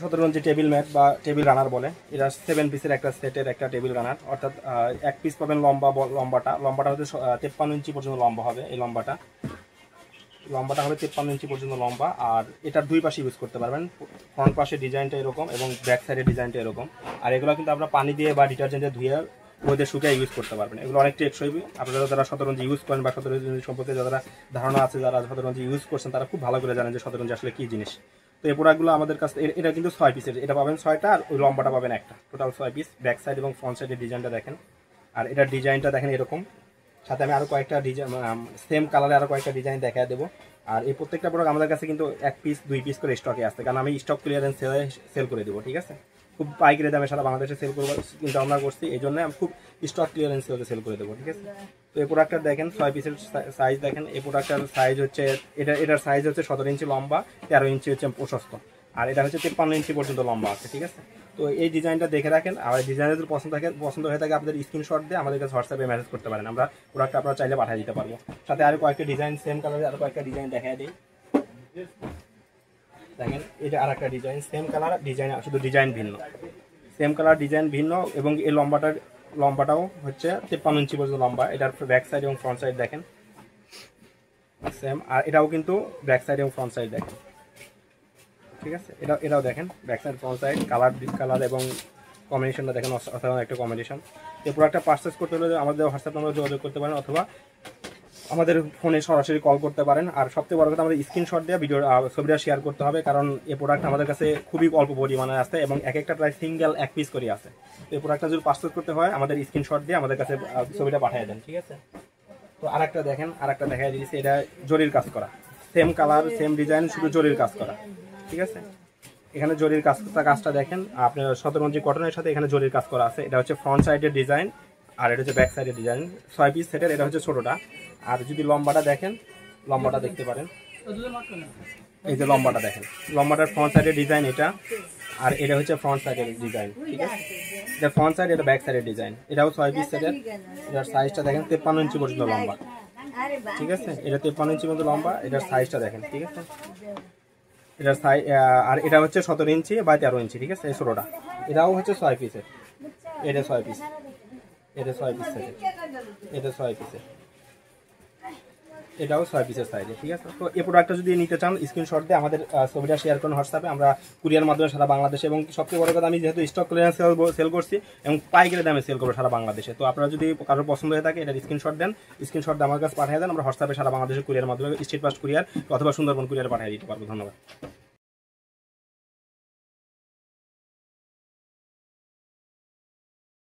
17 ইঞ্চি table mat বা table runner বলে, এটা 7 পিসের একটা সেটের একটা টেবিল রানার, অর্থাৎ এক পিস পাবেন লম্বাটা হচ্ছে 53 ইঞ্চি পর্যন্ত লম্বা হবে। এই লম্বাটা হবে 53 ইঞ্চি পর্যন্ত লম্বা। আর এটার দুই পাশে ইউজ করতে পারবেন, ফ্রন্ট পাশে ডিজাইনটা এরকম এবং ব্যাক সাইডের ডিজাইনটা এরকম। আর এগুলো কিন্তু আপনারা পানি দিয়ে বা ডিটারজেন্টে ধুয়ে রোদে শুকিয়ে ইউজ করতে পারবেন। এগুলো অনেক টেকসই। আপনারা যারা 17 ইঞ্চি ইউজ করেন বা 17 ইঞ্চি সম্পর্কে যারা ধারণা আছে, যারা 17 ইঞ্চি ইউজ করছেন, তারা খুব ভালো করে জানেন যে 17 ইঞ্চি আসলে কী জিনিস। তো এই প্রোডাক্টগুলো আমাদের কাছে, এটা কিন্তু 6 পিসের, এটা পাবেন 6টা, আর ওই লম্বাটা পাবেন একটা, টোটাল 6 পিস। ব্যাক সাইড এবং ফ্রন্ট সাইডের ডিজাইনটা দেখেন, আর এটার ডিজাইনটা দেখেন এরকম। সাথে আমি আরও কয়েকটা ডিজাইন, সেম কালারে আরও কয়েকটা ডিজাইন দেখা দেবো। আর এই প্রত্যেকটা প্রোডাক্ট আমাদের কাছে কিন্তু 1 পিস 2 পিস করে স্টকে আসছে, কারণ আমি স্টক ক্লিয়ারেন্স সেল করে দেবো, ঠিক আছে। খুব পাইকারি দামে সারা বাংলাদেশে সেল করবো চিন্তা ভাবনা করছি, এই জন্য আমি খুব স্টক ক্লিয়ারেন্স সেল করে দেবো, ঠিক আছে। তো এই প্রোডাক্টটা দেখেন 6 পিসের সাইজ দেখেন। এই প্রোডাক্টটার সাইজ হচ্ছে, এটার সাইজ হচ্ছে 17 ইঞ্চি লম্বা, 13 ইঞ্চি হচ্ছে প্রশস্ত, আর এটা হচ্ছে 53 ইঞ্চি পর্যন্ত লম্বা আছে, ঠিক আছে। তো এই ডিজাইনটা দেখে রাখেন। আর ডিজাইনের যদি পছন্দ হয়ে থাকে, আপনাদের স্ক্রিনশট দিয়ে আমাদের কাছে হোয়াটসঅ্যাপে মেসেজ করতে পারেন, আমরা প্রোডাক্টটা আপনারা চাইলে পাঠিয়ে দিতে পারবো। সাথে আরও কয়েকটা ডিজাইন, সেম কালারে আরও কয়েকটা ডিজাইন দেখা দিই। দেখেন এটা আর একটা ডিজাইন, সেম কালার ডিজাইন, শুধু ডিজাইন ভিন্ন, সেম কালার ডিজাইন ভিন্ন। এবং এই লম্বাটাও হচ্ছে 53 ইঞ্চি পর্যন্ত লম্বা। এটার ব্যাক সাইড এবং ফ্রন্ট সাইড দেখেন সেম, আর এটাও কিন্তু ব্যাক সাইড এবং ফ্রন্ট সাইড দেখেন, ঠিক আছে। এটাও দেখেন back side front side, colour এবং কম্বিনেশনটা দেখেন, অসাধারণ একটা কম্বিনেশন। এই প্রোডাক্টটা পারচেস করতে হলে আমাদের হোয়াটসঅ্যাপ নম্বরে যোগাযোগ করতে পারেন, অথবা আমাদের ফোনে সরাসরি কল করতে পারেন। আর সবথেকে বড় কথা, আমাদের স্ক্রিনশট দিয়ে ছবিটা শেয়ার করতে হবে, কারণ এই প্রোডাক্ট আমাদের কাছে খুবই অল্প পরিমাণে আছে এবং এক একটা প্রায় সিঙ্গেল 1 পিস করে আছে। তো এই প্রোডাক্টটা যদি পারচেস করতে হয়, আমাদের স্ক্রিনশট দিয়ে আমাদের কাছে ছবিটা পাঠিয়ে দেন, ঠিক আছে। তো আরেকটা দেখেন, আরেকটা দেখাই দিয়েছি, এটা জরির কাজ করা, সেম কালার সেম ডিজাইন, শুধু জরির কাজ করা, ঠিক আছে। এখানে জরির কাজটা দেখেন, আপনার 17 ইঞ্চি কটনের সাথে এখানে জরির কাজ করা আছে। এটা হচ্ছে ফ্রন্ট সাইডের ডিজাইন, আর এটা হচ্ছে ব্যাক সাইডের ডিজাইন, 6 পিস সেটের। এটা হচ্ছে ছোটটা। আর যদি লম্বাটা দেখেন, লম্বাটা দেখতে পারেন, এই যে লম্বাটা দেখেন, লম্বাটার ফ্রন্ট সাইডের ডিজাইন এটা, আর এটা হচ্ছে ফ্রন্ট সাইডের ডিজাইন, ঠিক আছে। এটা ফ্রন্ট সাইড, এটা ব্যাক সাইডের ডিজাইন। এটাও 6 পিস সেটের। এটার সাইজটা দেখেন 53 ইঞ্চি পর্যন্ত লম্বা, ঠিক আছে। এটা 53 ইঞ্চি পর্যন্ত লম্বা। এটার সাইজটা দেখেন, ঠিক আছে। এটার সাইজ, আর এটা হচ্ছে 17 ইঞ্চি বা 13 ইঞ্চি, ঠিক আছে। এই ছোটোটা, এটাও হচ্ছে 6 পিসের। এটা 6 পিস, এটা 6 পিস সেটের, এটা 6 পিসের, এটাও 6 পিসের সাইজে, ঠিক আছে। তো এই প্রোডাক্টটা যদি নিতে চান, স্ক্রিনশট দিয়ে আমাদের ছবিটা শেয়ার করুন হোয়াটসঅ্যাপে, আমরা কুরিয়ার মাধ্যমে সারা বাংলাদেশে, এবং সবচেয়ে বড় কথা, আমি যেহেতু স্টক ক্লিয়ারেন্স সেল করছি এবং পাইকারি দামে সেল করবো সারা বাংলাদেশে। তো আপনারা যদি কারোর পছন্দ হয়ে থাকে, এটার স্ক্রিনশট দেন, স্ক্রিনশট দিয়ে আমার কাছে পাঠিয়ে দেন, আমরা হোয়াটসঅ্যাপে সারা বাংলাদেশে কুরিয়ার মাধ্যমে, স্ট্রিট ফাস্ট কুরিয়ার অথবা সুন্দরবন কুরিয়ার পাঠিয়ে দিতে পারবো। ধন্যবাদ।